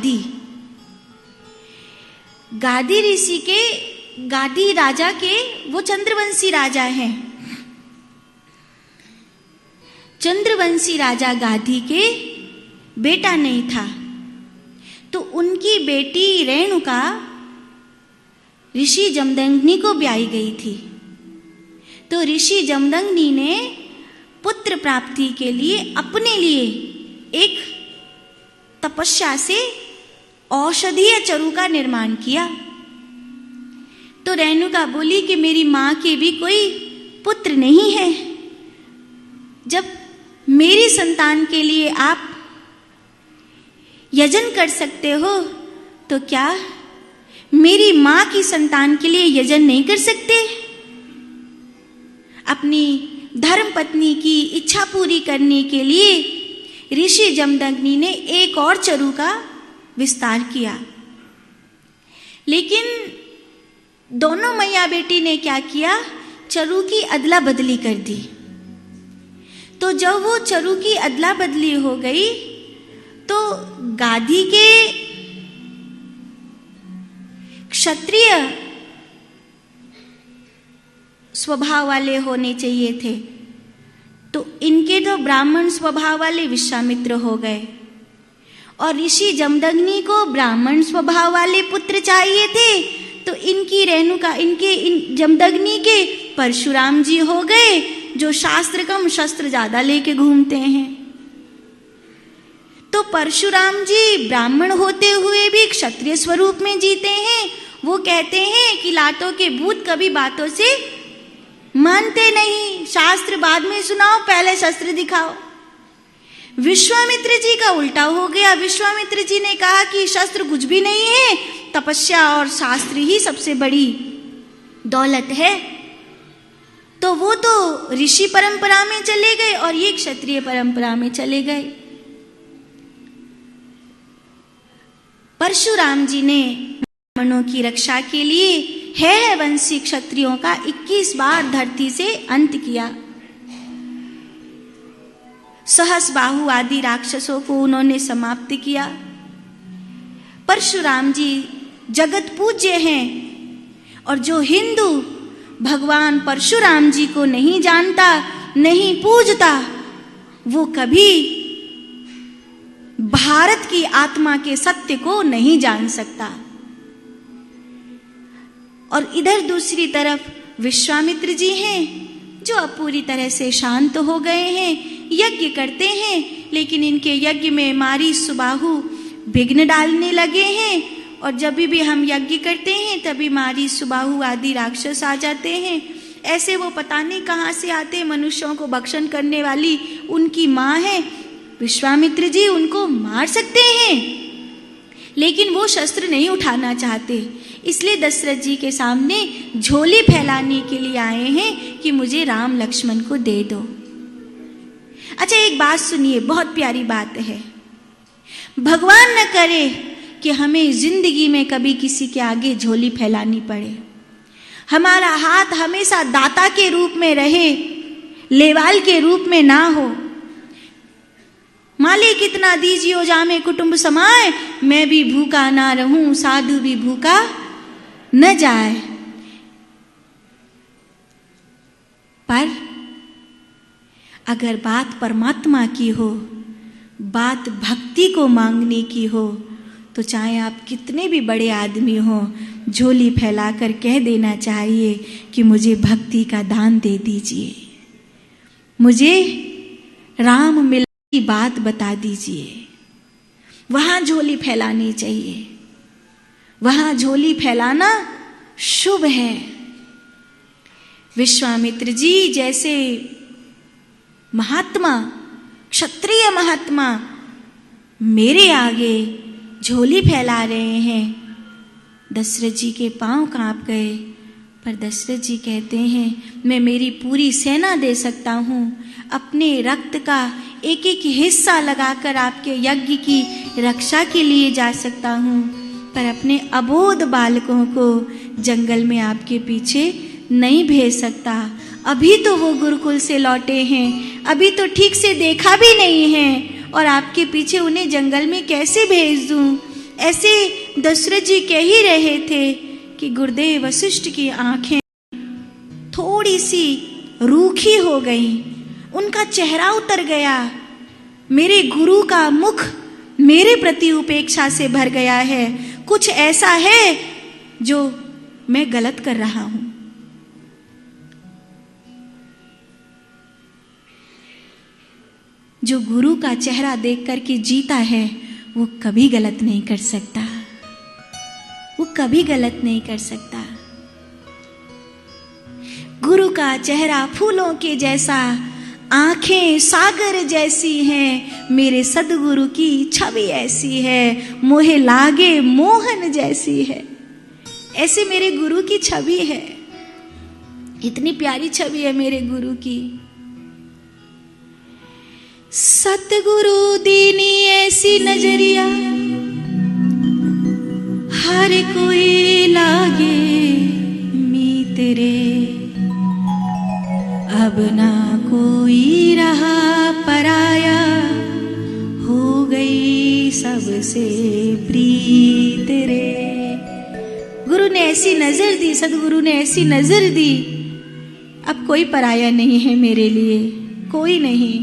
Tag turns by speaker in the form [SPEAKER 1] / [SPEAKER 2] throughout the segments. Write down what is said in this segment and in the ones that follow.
[SPEAKER 1] गादी। गादी ऋषि के, गादी राजा के, वो चंद्रवंशी राजा हैं। चंद्रवंशी राजा गादी के बेटा नहीं था, तो उनकी बेटी रेणुका ऋषि जमदग्नि को ब्याही गई थी। तो ऋषि जमदग्नि ने पुत्र प्राप्ति के लिए अपने लिए एक तपस्या से औषधीय चरु का निर्माण किया। तो रेणुका बोली कि मेरी माँ के भी कोई पुत्र नहीं है, जब मेरी संतान के लिए आप यजन कर सकते हो तो क्या मेरी माँ की संतान के लिए यजन नहीं कर सकते? अपनी धर्म पत्नी की इच्छा पूरी करने के लिए ऋषि जमदग्नि ने एक और चरु का विस्तार किया। लेकिन दोनों मैया बेटी ने क्या किया? चरु की अदला बदली कर दी। तो जब वो चरु की अदला बदली हो गई तो गादी के क्षत्रिय स्वभाव वाले होने चाहिए थे, तो इनके तो ब्राह्मण स्वभाव वाले विश्वामित्र हो गए, और ऋषि जमदग्नि को ब्राह्मण स्वभाव वाले पुत्र चाहिए थे, तो इनकी रेणुका, इन जमदग्नि के परशुराम जी हो गए, जो शास्त्र कम शस्त्र ज्यादा लेके घूमते हैं। तो परशुराम जी ब्राह्मण होते हुए भी क्षत्रिय स्वरूप में जीते हैं। वो कहते हैं कि लाटों के भूत कभी बातों से मानते नहीं, शास्त्र बाद में सुनाओ, पहले शस्त्र दिखाओ। विश्वामित्र जी का उल्टा हो गया। विश्वामित्र जी ने कहा कि शस्त्र कुछ भी नहीं है, तपस्या और शास्त्र ही सबसे बड़ी दौलत है। तो वो तो ऋषि परंपरा में चले गए और ये क्षत्रिय परंपरा में चले गए। परशुराम जी ने ब्राह्मणों की रक्षा के लिए है वंशी क्षत्रियों का 21 बार धरती से अंत किया। सहस्बाहु आदि राक्षसों को उन्होंने समाप्त किया। परशुराम जी जगत पूज्य हैं, और जो हिंदू भगवान परशुराम जी को नहीं जानता, नहीं पूजता, वो कभी भारत की आत्मा के सत्य को नहीं जान सकता। और इधर दूसरी तरफ विश्वामित्र जी हैं, जो अब पूरी तरह से शांत हो गए हैं, यज्ञ करते हैं, लेकिन इनके यज्ञ में मारी सुबाहु विघ्न डालने लगे हैं, और जब भी हम यज्ञ करते हैं तभी मारी सुबाहु आदि राक्षस आ जाते हैं। ऐसे वो पता नहीं कहाँ से आते, मनुष्यों को भक्षण करने वाली उनकी माँ है। विश्वामित्र जी उनको मार सकते हैं, लेकिन वो शस्त्र नहीं उठाना चाहते, इसलिए दशरथ जी के सामने झोली फैलाने के लिए आए हैं कि मुझे राम लक्ष्मण को दे दो। अच्छा, एक बात सुनिए, बहुत प्यारी बात है। भगवान न करे कि हमें जिंदगी में कभी किसी के आगे झोली फैलानी पड़े। हमारा हाथ हमेशा दाता के रूप में रहे, लेवाल के रूप में ना हो। मालिक कितना दीजियो जामे कुटुंब समाए, मैं भी भूखा ना रहूं, साधु भी भूखा न जाए। पर अगर बात परमात्मा की हो, बात भक्ति को मांगने की हो, तो चाहे आप कितने भी बड़े आदमी हो, झोली फैलाकर कह देना चाहिए कि मुझे भक्ति का दान दे दीजिए, मुझे राम मिलने की बात बता दीजिए। वहां झोली फैलानी चाहिए, वहां झोली फैलाना शुभ है। विश्वामित्र जी जैसे महात्मा, क्षत्रिय महात्मा मेरे आगे झोली फैला रहे हैं। दशरथ जी के पांव कांप गए, पर दशरथ जी कहते हैं मैं मेरी पूरी सेना दे सकता हूँ, अपने रक्त का एक एक हिस्सा लगाकर आपके यज्ञ की रक्षा के लिए जा सकता हूँ, पर अपने अबोध बालकों को जंगल में आपके पीछे नहीं भेज सकता। अभी तो वो गुरुकुल से लौटे हैं, अभी तो ठीक से देखा भी नहीं है, और आपके पीछे उन्हें जंगल में कैसे भेज दूँ? ऐसे दशरथ जी कह ही रहे थे कि गुरुदेव वशिष्ठ की आंखें थोड़ी सी रूखी हो गई, उनका चेहरा उतर गया, मेरे गुरु का मुख मेरे प्रति उपेक्षा से भर गया है, कुछ ऐसा है जो मैं गलत कर रहा हूं। जो गुरु का चेहरा देख करके जीता है वो कभी गलत नहीं कर सकता, वो कभी गलत नहीं कर सकता। गुरु का चेहरा फूलों के जैसा, आंखें सागर जैसी हैं, मेरे सदगुरु की छवि ऐसी है, मोहे लागे मोहन जैसी है। ऐसे मेरे गुरु की छवि है, इतनी प्यारी छवि है मेरे गुरु की। सतगुरु दीनी ऐसी नजरिया, हर कोई लागे मीत रे, अब ना कोई रहा पराया, हो गई सबसे प्रीत रे। गुरु ने ऐसी नजर दी, सदगुरु ने ऐसी नजर दी, अब कोई पराया नहीं है मेरे लिए, कोई नहीं।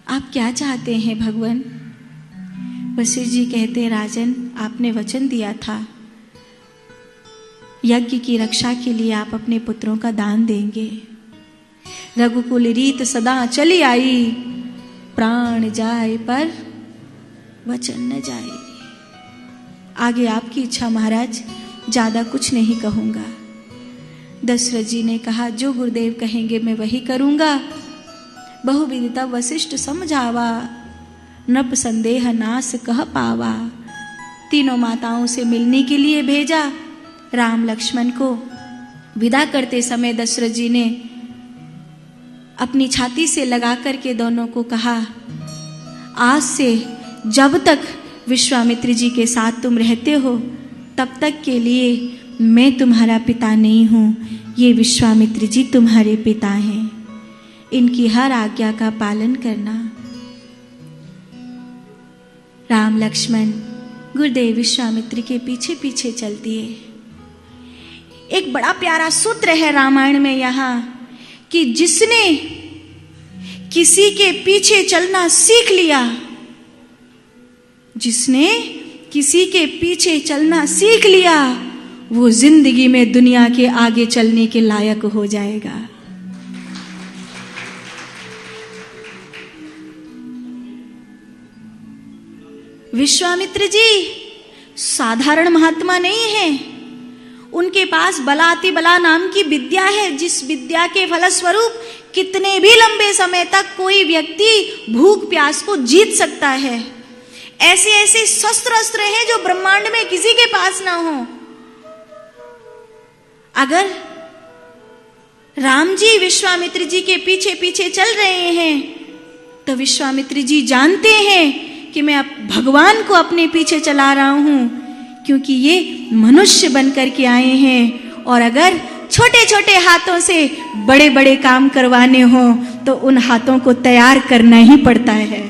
[SPEAKER 1] आप क्या चाहते हैं भगवान? वशिष्ठ जी कहते हैं, राजन आपने वचन दिया था यज्ञ की रक्षा के लिए आप अपने पुत्रों का दान देंगे। रघुकुल रीत सदा चली आई, प्राण जाए पर वचन न जाए। आगे आपकी इच्छा महाराज, ज्यादा कुछ नहीं कहूंगा। दशरथ जी ने कहा, जो गुरुदेव कहेंगे मैं वही करूंगा। बहुविदिता वशिष्ठ समझावा, नप संदेह नास कह पावा। तीनों माताओं से मिलने के लिए भेजा। राम लक्ष्मण को विदा करते समय दशरथ जी ने अपनी छाती से लगा करके दोनों को कहा, आज से जब तक विश्वामित्र जी के साथ तुम रहते हो तब तक के लिए मैं तुम्हारा पिता नहीं हूं, ये विश्वामित्र जी तुम्हारे पिता हैं। इनकी हर आज्ञा का पालन करना। राम लक्ष्मण गुरुदेव विश्वामित्र के पीछे पीछे चल दिए। एक बड़ा प्यारा सूत्र है रामायण में यहाँ कि जिसने किसी के पीछे चलना सीख लिया, जिसने किसी के पीछे चलना सीख लिया, वो जिंदगी में दुनिया के आगे चलने के लायक हो जाएगा। विश्वामित्र जी साधारण महात्मा नहीं है, उनके पास बलाति बला नाम की विद्या है, जिस विद्या के फलस्वरूप कितने भी लंबे समय तक कोई व्यक्ति भूख प्यास को जीत सकता है। ऐसे ऐसे शस्त्र अस्त्र हैं जो ब्रह्मांड में किसी के पास ना हो। अगर राम जी विश्वामित्र जी के पीछे पीछे चल रहे हैं तो विश्वामित्र जी जानते हैं कि मैं भगवान को अपने पीछे चला रहा हूं, क्योंकि ये मनुष्य बनकर के आए हैं। और अगर छोटे छोटे हाथों से बड़े बड़े काम करवाने हो तो उन हाथों को तैयार करना ही पड़ता है।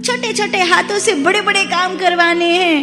[SPEAKER 1] छोटे छोटे हाथों से बड़े बड़े काम करवाने हैं